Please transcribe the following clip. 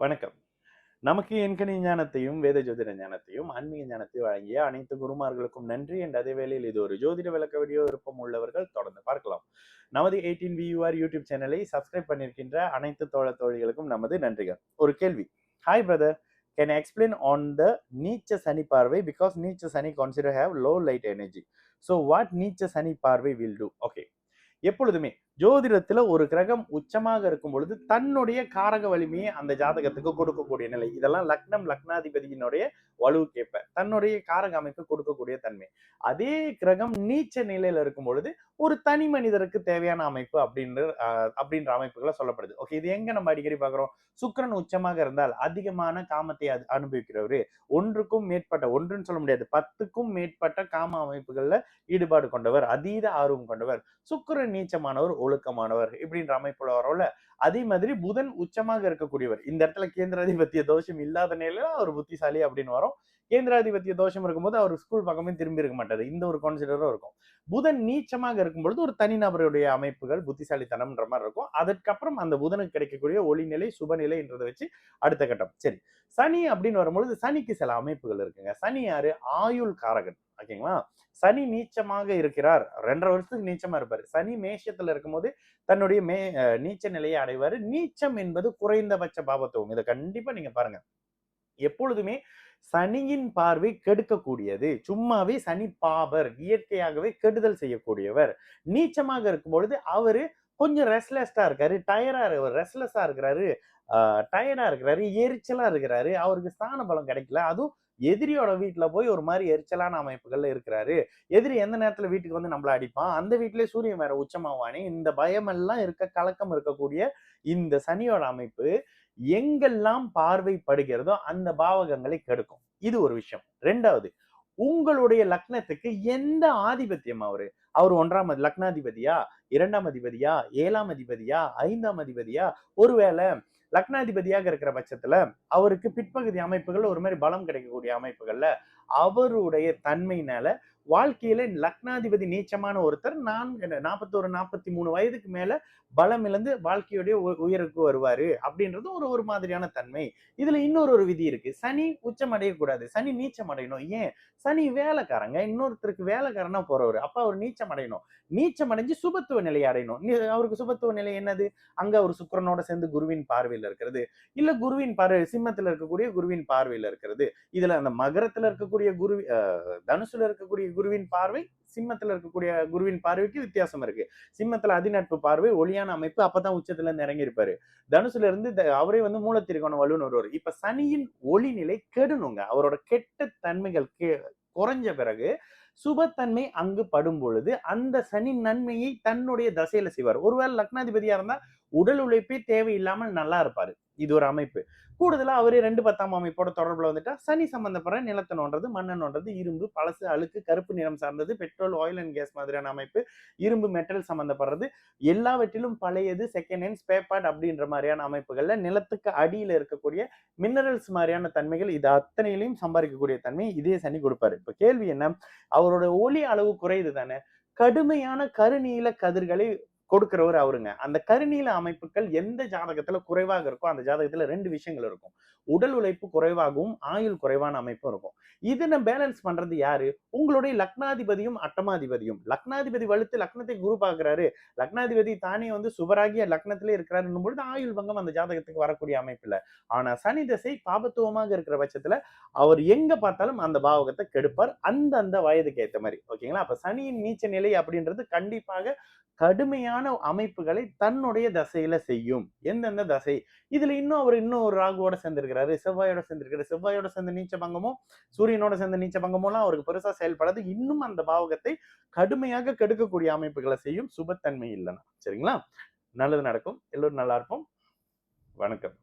வணக்கம். நமக்கு எண்கணி ஞானத்தையும், வேத ஜோதிட ஞானத்தையும், ஆன்மீக ஞானத்தையும் வழங்கிய அனைத்து குருமார்களுக்கும் நன்றி. என்ற அதே வேளையில் இது ஒரு ஜோதிட விளக்க வீடியோ விருப்பம் உள்ளவர்கள் தொடர்ந்து பார்க்கலாம். நமது 18 VUR யூடியூப் சேனலை சப்ஸ்கிரைப் பண்ணியிருக்கின்ற அனைத்து தோழிகளுக்கும் நமது நன்றிகள். ஒரு கேள்வி. Hi brother, can explain on the நீச்ச சனி பார்வை பிகாஸ் நீச்ச சனி consider have low light energy. So what நீச்ச சனி பார்வை வில் டூ? ஓகே. எப்பொழுதுமே ஜோதிடத்துல ஒரு கிரகம் உச்சமாக இருக்கும் பொழுது தன்னுடைய காரக வலிமையை அந்த ஜாதகத்துக்கு கொடுக்கக்கூடிய நிலை. இதெல்லாம் லக்னம் லக்னாதிபதியினுடைய வலுவுக்கேற்ப தன்னுடைய காரக அமைப்பு கொடுக்கக்கூடிய தன்மை. அதே கிரகம் நீச்ச நிலையில இருக்கும் பொழுது ஒரு தனி மனிதருக்கு தேவையான அமைப்பு அப்படின்ற அமைப்புகளை சொல்லப்படுது. ஓகே, இது எங்க நம்ம அடிக்கடி பாக்குறோம்? சுக்கிரன் உச்சமாக இருந்தால் அதிகமான காமத்தை அனுபவிக்கிறவரு, ஒன்றுக்கும் மேற்பட்ட, ஒன்றுன்னு சொல்ல முடியாது, 10க்கும் மேற்பட்ட காம அமைப்புகள்ல ஈடுபாடு கொண்டவர், அதீத ஆர்வம் கொண்டவர். சுக்கிரன் நீச்சமானவர், ஒழுக்கமானவர் இப்படின்ற அமைப்புல வரோம்ல. அதே மாதிரி புதன் உச்சமாக இருக்கக்கூடியவர். இந்த இடத்துல கேந்திராதிபத்திய தோஷம் இல்லாத நிலையில அவர் புத்திசாலி அப்படின்னு வரும். கேந்திராதிபத்திய தோஷம் இருக்கும்போது அவர் ஸ்கூல் பக்கமே திரும்பி இருக்க மாட்டாரு. இந்த ஒரு கான்சிடரும் இருக்கும். புதன் நீச்சமாக இருக்கும் பொழுது ஒரு தனிநபருடைய அமைப்புகள் புத்திசாலித்தனம்ன்ற மாதிரி இருக்கும். அதற்கப்புறம் அந்த புதனுக்கு கிடைக்கக்கூடிய ஒளிநிலை சுபநிலைன்றதை வச்சு அடுத்த கட்டம். சரி, சனி அப்படின்னு வரும்பொழுது சனிக்கு சில அமைப்புகள் இருக்குங்க. சனி யாரு? ஆயுள் காரகன். ஓகேங்களா? சனி நீச்சமாக இருக்கிறார், 2.5 வருஷத்துக்கு நீச்சமா இருப்பாரு. சனி மேஷத்துல இருக்கும்போது தன்னுடைய நீச்ச நிலையை அடைவாரு. நீச்சம் என்பது குறைந்தபட்ச பாபத்துவம். இதை கண்டிப்பா நீங்க பாருங்க. எப்பொழுதுமே சனியின் பார்வை கெடுக்கக்கூடியது. சும்மாவே சனி பாபர், இயற்கையாகவே கெடுதல் செய்யக்கூடியவர். நீச்சமாக இருக்கும் பொழுது அவரு கொஞ்சம் ரெஸ்ட்லெஸ்டா இருக்காரு, ரெஸ்ட்லெஸ்ஸா இருக்கிறாரு, டயர்டா இருக்கிறாரு, எரிச்சலா இருக்கிறாரு, அவருக்கு ஸ்தான பலம் கிடைக்கல. அதுவும் எதிரியோட வீட்டுல போய் ஒரு மாதிரி எரிச்சலான அமைப்புகள்ல இருக்கிறாரு. எதிரி எந்த நேரத்துல வீட்டுக்கு வந்து நம்மள அடிப்பான், அந்த வீட்டிலேயே சூரியன் வேற உச்சமாவானே, இந்த பயம் எல்லாம் இருக்க, கலக்கம் இருக்கக்கூடிய இந்த சனியோட அமைப்பு எங்கெல்லாம் பார்வைப்படுகிறதோ அந்த பாவகங்களை கெடுக்கும். இது ஒரு விஷயம். 2வது, உங்களுடைய லக்னத்துக்கு எந்த ஆதிபத்தியம் அவரு? அவர் 1ஆம் லக்னாதிபதியா, 2ஆம் அதிபதியா, 7ஆம் அதிபதியா, 5ஆம் அதிபதியா? ஒருவேளை லக்னாதிபதியாக இருக்கிற பட்சத்துல அவருக்கு பிற்பகுதி அமைப்புகள் ஒரு மாதிரி பலம் கிடைக்கக்கூடிய அமைப்புகள்ல அவருடைய தன்மையினால வாழ்க்கையில லக்னாதிபதி நீச்சமான ஒருத்தர் 41 43 வயதுக்கு மேல பலம் இழந்து வாழ்க்கையுடைய உயருக்கு வருவாரு அப்படின்றது ஒரு மாதிரியான தன்மை. இதுல இன்னொரு விதி இருக்கு. சனி உச்சம் அடையக்கூடாது, சனி நீச்சம் அடையணும். ஏன்? சனி வேலைக்காரங்க, இன்னொருத்தருக்கு வேலைக்காரனா போறவர். அப்ப அவர் நீச்சம் அடையணும். நீச்சம் அடைஞ்சு சுபத்துவ நிலையை அடையணும். அவருக்கு சுபத்துவ நிலை என்னது? அங்க அவர் சுக்கிரனோட சேர்ந்து குருவின் பார்வையில இருக்கிறது, இல்ல குருவின் பார்வை சிம்மத்துல இருக்கக்கூடிய குருவின் பார்வையில இருக்கிறது. இதுல அந்த மகரத்துல இருக்கக்கூடிய குரு, தனுசுல இருக்கக்கூடிய குருவின் பார்வை சிம்மத்துல இருக்கக்கூடிய குருவின் பார்வைக்கு வித்தியாசம் இருக்கு. சிம்மத்துல அதிநட்பு பார்வை, ஒளியான அமைப்பு, அப்பதான் உச்சத்துல இருந்து இறங்கி இருப்பாரு. தனுசுல இருந்து அவரே வந்து மூலத்திரிகோண வலுன்னு வருவார். இப்ப சனியின் ஒளிநிலை கெடணுங்க. அவரோட கெட்ட தன்மைகள் குறைஞ்ச பிறகு சுபத்தன்மை அங்கு படும் பொழுது அந்த சனி நன்மையை தன்னுடைய தசையில செய்வார். ஒருவேளை லக்னாதிபதியா இருந்தா உடல் உழைப்பே தேவையில்லாமல் நல்லா இருப்பாரு. இது ஒரு அமைப்பு. கூடுதலா அவரே 2 10ஆம் அமைப்போட தொடர்புல வந்துட்டா சனி சம்பந்தப்படுற நிலத்தை நோன்றது, மண்ணை நோன்றது, இரும்பு, பழசு, அழுக்கு, கருப்பு நிறம் சார்ந்தது, பெட்ரோல், ஆயில் அண்ட் கேஸ் மாதிரியான அமைப்பு, இரும்பு, மெட்டல் சம்பந்தப்படுறது, எல்லாவற்றிலும் பழையது, செகண்ட் ஹேண்ட், ஸ்பேர் பார்ட் அப்படின்ற மாதிரியான அமைப்புகள்ல நிலத்துக்கு அடியில இருக்கக்கூடிய மினரல்ஸ் மாதிரியான தன்மைகள், இது அத்தனையிலையும் சம்பாதிக்கக்கூடிய தன்மை இதே சனி கொடுப்பாரு. இப்ப கேள்வி என்ன? அவரோட ஒளி அளவு குறையுது தானே, கடுமையான கருநீல கதிர்களை கொடுக்கிறவர் அவருங்க. அந்த கருநீல அமைப்புகள் எந்த ஜாதகத்துல குறைவாக இருக்கோ அந்த ஜாதகத்துல 2 விஷயங்கள் இருக்கும். உடல் உழைப்பு குறைவாகவும் ஆயுள் குறைவான அமைப்பும் இருக்கும். இதனை பேலன்ஸ் பண்றது யாரு? உங்களுடைய லக்னாதிபதியும் அட்டமாதிபதியும். லக்னாதிபதி வலுத்து லக்னத்தை குரு பார்க்கிறாரு, லக்னாதிபதி தானே வந்து சுபராகிய லக்னத்திலே இருக்கிறாருன்னும் பொழுது ஆயுள் பங்கம் அந்த ஜாதகத்துக்கு வரக்கூடிய அமைப்பு இல்ல. ஆனா சனி திசை பாபத்துவமாக இருக்கிற பட்சத்துல அவர் எங்க பார்த்தாலும் அந்த பாவகத்தை கெடுப்பார், அந்த வயதுக்கு ஏத்த மாதிரி. ஓகேங்களா? அப்ப சனியின் நீச்ச நிலை அப்படின்றது கண்டிப்பாக கடுமையான அமைப்புகளை தன்னுடைய தசையில செய்யும். எந்தெந்த தசை? இதுல அவர் ஒரு ராகுவோட சேர்ந்திருக்கிறாரு, செவ்வாயோட சேர்ந்திருக்கிறாரு. செவ்வாயோட சேர்ந்த நீச்ச பங்கமோ, சூரியனோட சேர்ந்த நீச்ச பங்கமோலாம் அவருக்கு பெருசா செயல்படாது. இன்னும் அந்த பாவகத்தை கடுமையாக கெடுக்கக்கூடிய அமைப்புகளை செய்யும், சுபத்தன்மை இல்லைன்னா. சரிங்களா? நல்லது நடக்கும். எல்லோரும் நல்லா இருப்போம். வணக்கம்.